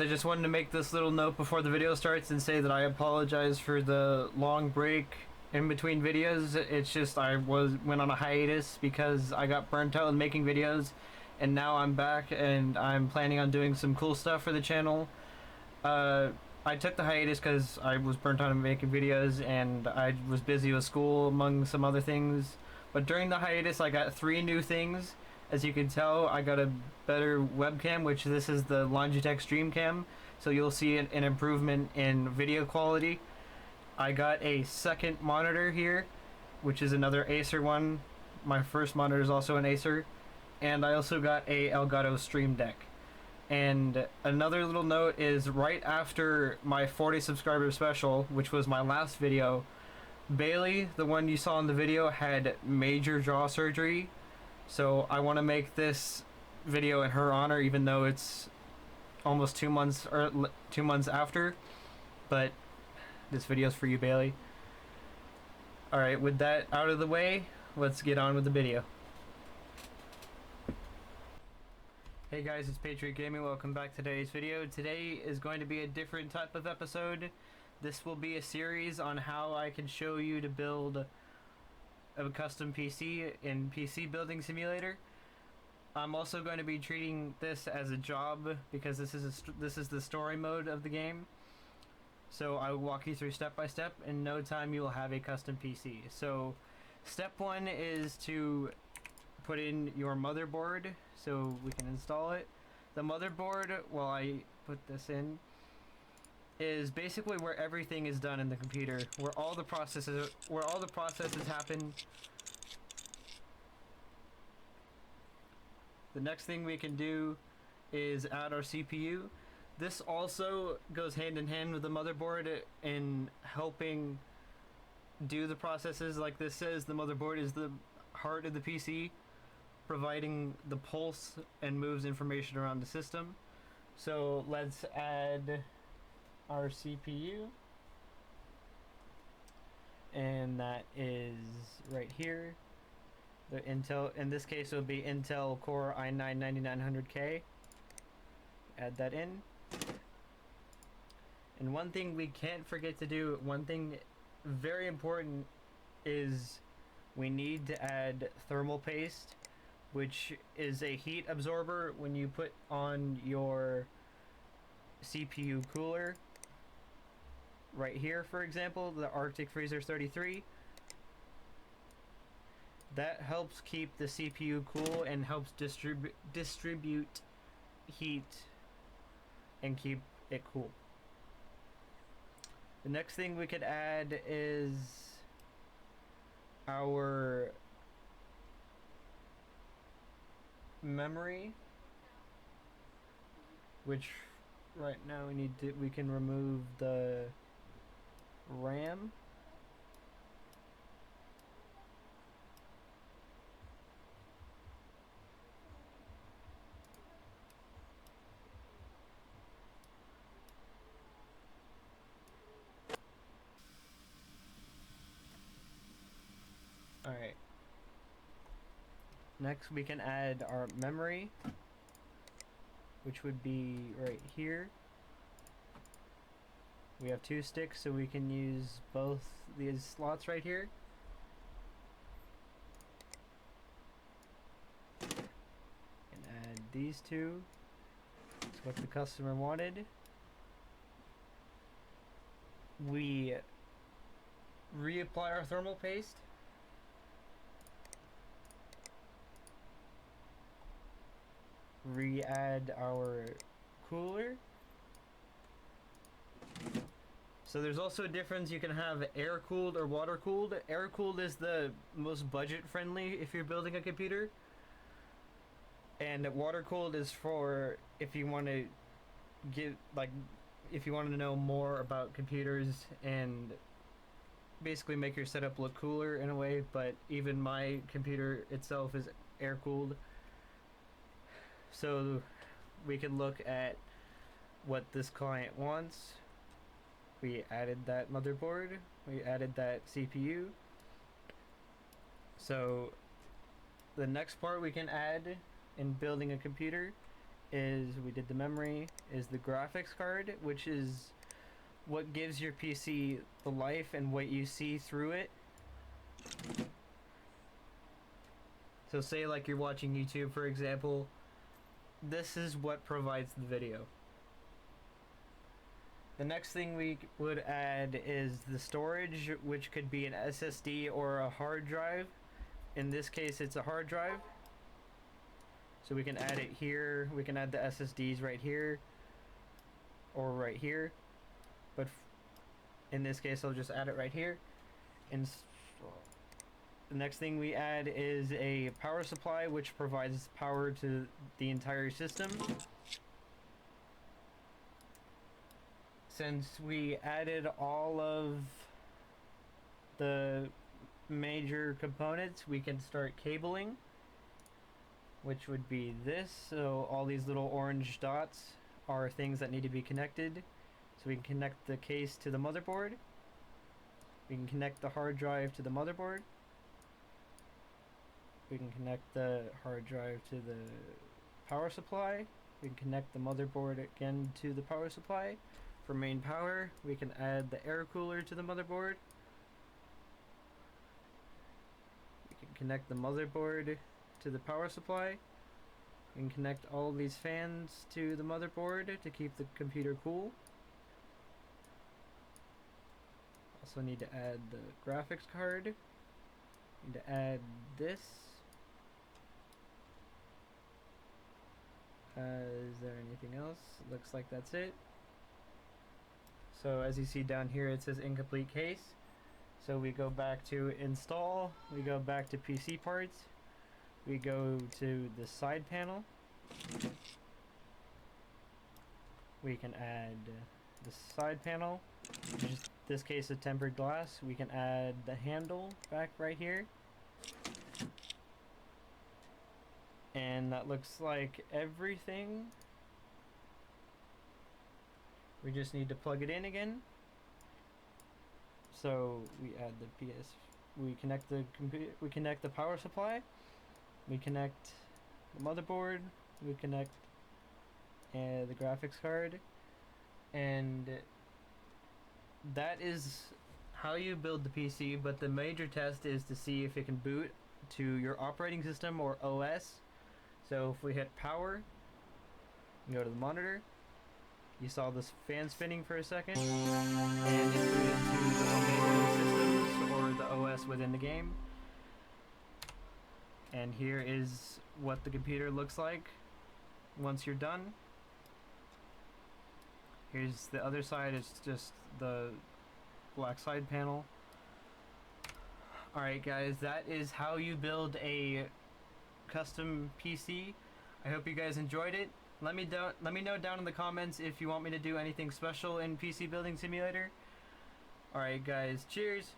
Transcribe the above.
just wanted to make this little note before the video starts and say that I apologize for the long break in between videos. It's just went on a hiatus because I got burnt out in making videos, and now I'm back and I'm planning on doing some cool stuff for the channel. I took the hiatus because I was burnt out in making videos and I was busy with school among some other things. But during the hiatus I got 3 new things. As you can tell, I got a better webcam, which this is the Logitech StreamCam, so you'll see an improvement in video quality. I got a second monitor here, which is another Acer one. My first monitor is also an Acer. And I also got a Elgato Stream Deck. And another little note is right after my 40 subscriber special, which was my last video, Bailey, the one you saw in the video, had major jaw surgery. So I want to make this video in her honor, even though it's almost 2 months or 2 months after. But this video's for you, Bailey. Alright, with that out of the way, let's get on with the video. Hey guys, it's Patriot Gaming. Welcome back to today's video. Today is going to be a different type of episode. This will be a series on how I can show you to build a custom PC in PC Building Simulator. I'm also going to be treating this as a job because this is the story mode of the game. So I will walk you through step by step. In no time you will have a custom PC. So step 1 is to put in your motherboard so we can install it. The motherboard, while I put this in, is basically where everything is done in the computer, where all the processes happen. The next thing we can do is add our CPU. This also goes hand in hand with the motherboard in helping do the processes. Like this says, the motherboard is the heart of the PC, providing the pulse and moves information around the system. So let's add our CPU, and that is right here. The Intel, in this case it will be Intel Core i9-9900K. Add that in. And one thing we can't forget to do, one thing very important, is we need to add thermal paste, which is a heat absorber when you put on your CPU cooler. Right here, for example, the Arctic Freezer 33. That helps keep the CPU cool and helps distribute heat and keep it cool. The next thing we could add is our memory, which right now we can remove the RAM. Alright. Next we can add our memory, which would be right here. We have 2 sticks, so we can use both these slots right here. And add these 2. That's what the customer wanted. We reapply our thermal paste. Re-add our cooler. So there's also a difference. You can have air-cooled or water-cooled. Air-cooled is the most budget-friendly if you're building a computer. And water-cooled is for if you want to if you want to know more about computers and basically make your setup look cooler in a way. But even my computer itself is air-cooled. So we can look at what this client wants. We added that motherboard, we added that CPU. So the next part we can add in building a computer is, we did the memory, is the graphics card, which is what gives your PC the life and what you see through it. So say like you're watching YouTube, for example, this is what provides the video. The next thing we would add is the storage, which could be an SSD or a hard drive. In this case, it's a hard drive. So we can add it here. We can add the SSDs right here or right here. But in this case, I'll just add it right here. And the next thing we add is a power supply, which provides power to the entire system. Since we added all of the major components, we can start cabling, which would be this. So all these little orange dots are things that need to be connected. So we can connect the case to the motherboard. We can connect the hard drive to the motherboard. We can connect the hard drive to the power supply. We can connect the motherboard again to the power supply. For main power, we can add the air cooler to the motherboard. We can connect the motherboard to the power supply. We can connect all these fans to the motherboard to keep the computer cool. Also need to add the graphics card. Need to add this. Is there anything else? Looks like that's it. So as you see down here, it says incomplete case. So we go back to install, we go back to PC parts, we go to the side panel. We can add the side panel, which is this case of tempered glass. We can add the handle back right here. And that looks like everything. We just need to plug it in again. So we add the PS, we connect the computer, we connect the power supply, we connect the motherboard, we connect the graphics card, and that is how you build the PC. But the major test is to see if it can boot to your operating system or OS. So if we hit power, you go to the monitor. You saw this fan spinning for a second, and it's booted to the operating systems or the OS within the game. And here is what the computer looks like once you're done. Here's the other side, it's just the black side panel. Alright guys, that is how you build a custom PC. I hope you guys enjoyed it. Let me know down in the comments if you want me to do anything special in PC Building Simulator. Alright guys, cheers!